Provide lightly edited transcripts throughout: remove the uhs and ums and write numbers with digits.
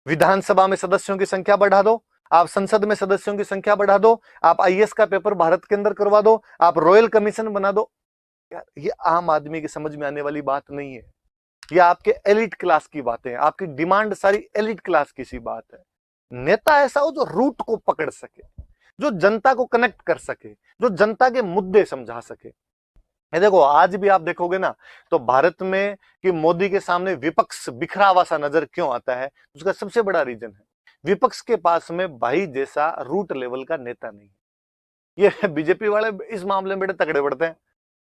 विधानसभा में सदस्यों की संख्या बढ़ा दो, आप संसद में सदस्यों की संख्या बढ़ा दो, आप आईएएस का पेपर भारत के अंदर करवा दो, आप रॉयल कमीशन बना दो। यार ये आम आदमी की समझ में आने वाली बात नहीं है। ये आपके एलिट क्लास की बातें हैं, आपकी डिमांड सारी एलिट क्लास की सी बात है। नेता ऐसा हो जो रूट को पकड़ सके, जो जनता को कनेक्ट कर सके, जो जनता के मुद्दे समझा सके। ये देखो आज भी आप देखोगे ना तो भारत में कि मोदी के सामने विपक्ष बिखरा हुआ सा नजर क्यों आता है, उसका सबसे बड़ा रीजन है विपक्ष के पास में भाई जैसा रूट लेवल का नेता नहीं है। ये बीजेपी वाले इस मामले में बड़े तगड़े बढ़ते हैं।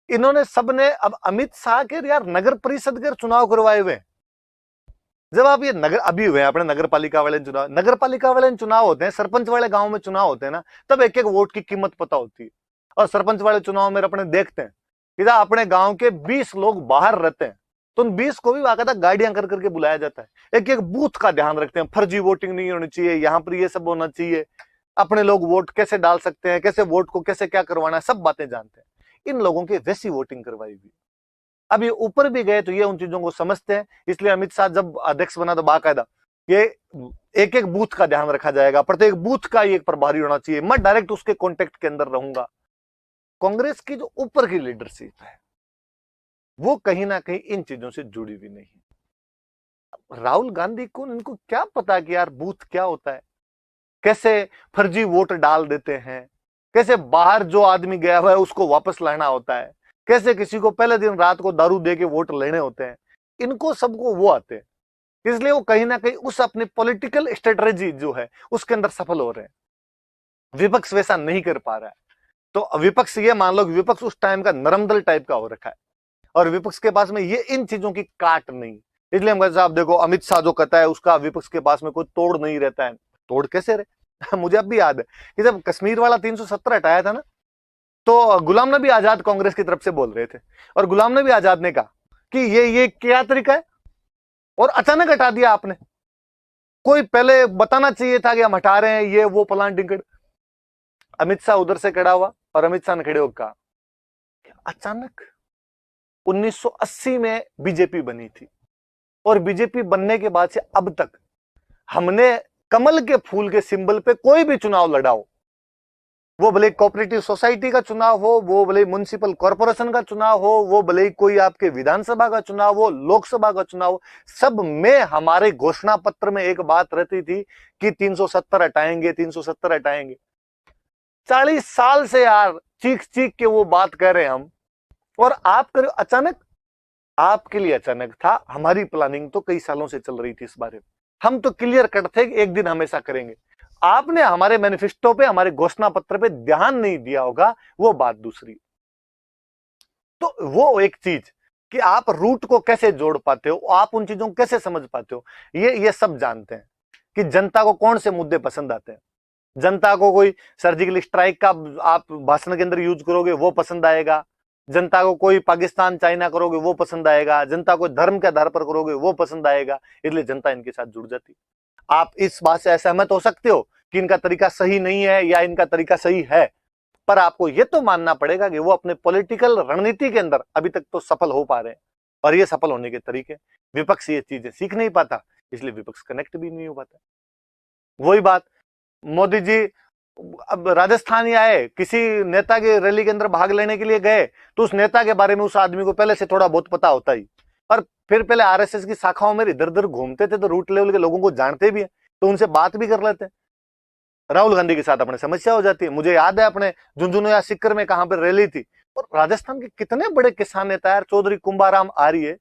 इन्होंने सबने अब अमित शाह के यार नगर परिषद के चुनाव करवाए हुए। जब आप ये नगर अभी हुए अपने नगर पालिका वाले चुनाव होते हैं, सरपंच वाले गांव में चुनाव होते हैं ना, तब एक एक वोट की कीमत पता होती है। और सरपंच वाले चुनाव में अपने देखते हैं कि अपने गांव के 20 लोग बाहर रहते हैं तो उन 20 को भी बाकायदा गाड़ियां कर करके बुलाया जाता है। एक एक बूथ का ध्यान रखते हैं, फर्जी वोटिंग नहीं होनी चाहिए, यहाँ पर ये सब होना चाहिए, अपने लोग वोट कैसे डाल सकते हैं, कैसे वोट को कैसे क्या करवाना है, सब बातें जानते हैं। इन लोगों की वैसी वोटिंग करवाई हुई। अब ये ऊपर भी गए तो ये उन चीजों को समझते हैं, इसलिए अमित शाह जब अध्यक्ष बना तो बाकायदा ये एक एक बूथ का ध्यान रखा जाएगा, प्रत्येक बूथ का एक प्रभारी होना चाहिए, मैं डायरेक्ट उसके कॉन्टेक्ट के अंदर रहूंगा। कांग्रेस की जो ऊपर की लीडरशिप है वो कहीं ना कहीं इन चीजों से जुड़ी हुई नहीं है। राहुल गांधी को इनको क्या पता कि यार बूथ क्या होता है, कैसे फर्जी वोट डाल देते हैं, कैसे बाहर जो आदमी गया हुआ है उसको वापस लाना होता है, कैसे किसी को पहले दिन रात को दारू दे के वोट लेने होते हैं। इनको सबको वो आते हैं, इसलिए वो कहीं ना कहीं उस अपनी पॉलिटिकल स्ट्रेटजी जो है उसके अंदर सफल हो रहे हैं। विपक्ष वैसा नहीं कर पा रहा है। तो विपक्ष ये मान लो कि विपक्ष उस टाइम का नरमदल टाइप का हो रखा है और विपक्ष के पास में ये इन चीजों की काट नहीं। इसलिए हम कहते हैं, आप देखो अमित शाह जो कहता है उसका विपक्ष के पास में कोई तोड़ नहीं रहता है। तोड़ कैसे रहे मुझे अब भी याद है कि जब कश्मीर वाला 370 हटाया था ना, तो गुलाम नबी आजाद कांग्रेस की तरफ से बोल रहे थे और गुलाम नबी आजाद ने कहा कि ये क्या तरीका है और अचानक हटा दिया आपने। कोई पहले बताना चाहिए था कि हम हटा रहे हैं ये वो फलान टिंकड़। अमित शाह उधर से खड़ा हुआ और अमित शाह ने खड़े होकर कहा अचानक 1980 में बीजेपी बनी थी और बीजेपी बनने के बाद से अब तक हमने कमल के फूल के सिंबल पे कोई भी चुनाव लड़ाओ, वो भले कोऑपरेटिव सोसाइटी का चुनाव हो, वो भले म्युनिसिपल कॉर्पोरेशन का चुनाव हो, वो भले कोई आपके विधानसभा का चुनाव हो, लोकसभा का चुनाव हो, सब में हमारे घोषणा पत्र में एक बात रहती थी कि 370 हटाएंगे, 370 हटाएंगे। 40 साल से यार चीख चीख के वो बात कर रहे हैं हम, और आप करो अचानक। आपके लिए अचानक था, हमारी प्लानिंग तो कई सालों से चल रही थी इस बारे में। हम तो क्लियर कट थे कि एक दिन हम ऐसा करेंगे। आपने हमारे मैनिफेस्टो पे, हमारे घोषणा पत्र पे ध्यान नहीं दिया होगा, वो बात दूसरी। तो वो एक चीज कि आप रूट को कैसे जोड़ पाते हो, आप उन चीजों को कैसे समझ पाते हो, ये सब जानते हैं कि जनता को कौन से मुद्दे पसंद आते हैं। जनता को कोई सर्जिकल स्ट्राइक का आप भाषण के अंदर यूज करोगे वो पसंद आएगा, जनता को कोई पाकिस्तान चाइना करोगे वो पसंद आएगा, जनता को धर्म के आधार पर करोगे वो पसंद आएगा, इसलिए जनता इनके साथ जुड़ जाती। आप इस बात से असहमत हो सकते हो कि इनका तरीका सही नहीं है या इनका तरीका सही है, पर आपको यह तो मानना पड़ेगा कि वो अपने पॉलिटिकल रणनीति के अंदर अभी तक तो सफल हो पा रहे हैं, और ये सफल होने के तरीके विपक्ष ये चीजें सीख नहीं पाता, इसलिए विपक्ष कनेक्ट भी नहीं हो पाता। वही बात मोदी जी अब राजस्थान ही आए, किसी नेता के रैली के अंदर भाग लेने के लिए गए तो उस नेता के बारे में उस आदमी को पहले से थोड़ा बहुत पता होता ही, और फिर पहले आरएसएस की शाखाओं में इधर उधर घूमते थे तो रूट लेवल के लोगों को जानते भी हैं, तो उनसे बात भी कर लेते हैं। राहुल गांधी के साथ अपने समस्या हो जाती है। मुझे याद है अपने झुंझुनू या सिक्कर में कहां पर रैली थी, और राजस्थान के कितने बड़े किसान नेता यार, चौधरी कुंभाराम आर्य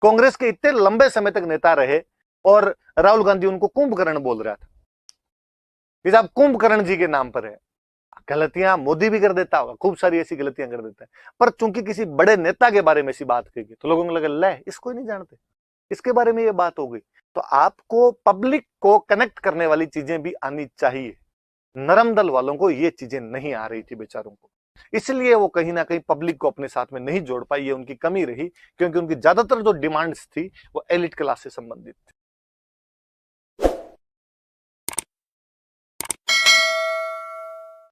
कांग्रेस के इतने लंबे समय तक नेता रहे, और राहुल गांधी उनको कुंभकर्ण बोल रहा था कि साहब कुंभकर्ण जी के नाम पर है। गलतियां मोदी भी कर देता होगा, खूब सारी ऐसी गलतियां कर देता है, पर चूंकि किसी बड़े नेता के बारे में ऐसी बात कही तो लोगों को लगा ले इसको ही नहीं जानते, इसके बारे में ये बात हो गई। तो आपको पब्लिक को कनेक्ट करने वाली चीजें भी आनी चाहिए। नरम दल वालों को ये चीजें नहीं आ रही थी बेचारों को, इसलिए वो कहीं ना कहीं पब्लिक को अपने साथ में नहीं जोड़ पाई, ये उनकी कमी रही, क्योंकि उनकी ज्यादातर जो डिमांड्स थी वो एलिट क्लास से संबंधित थी।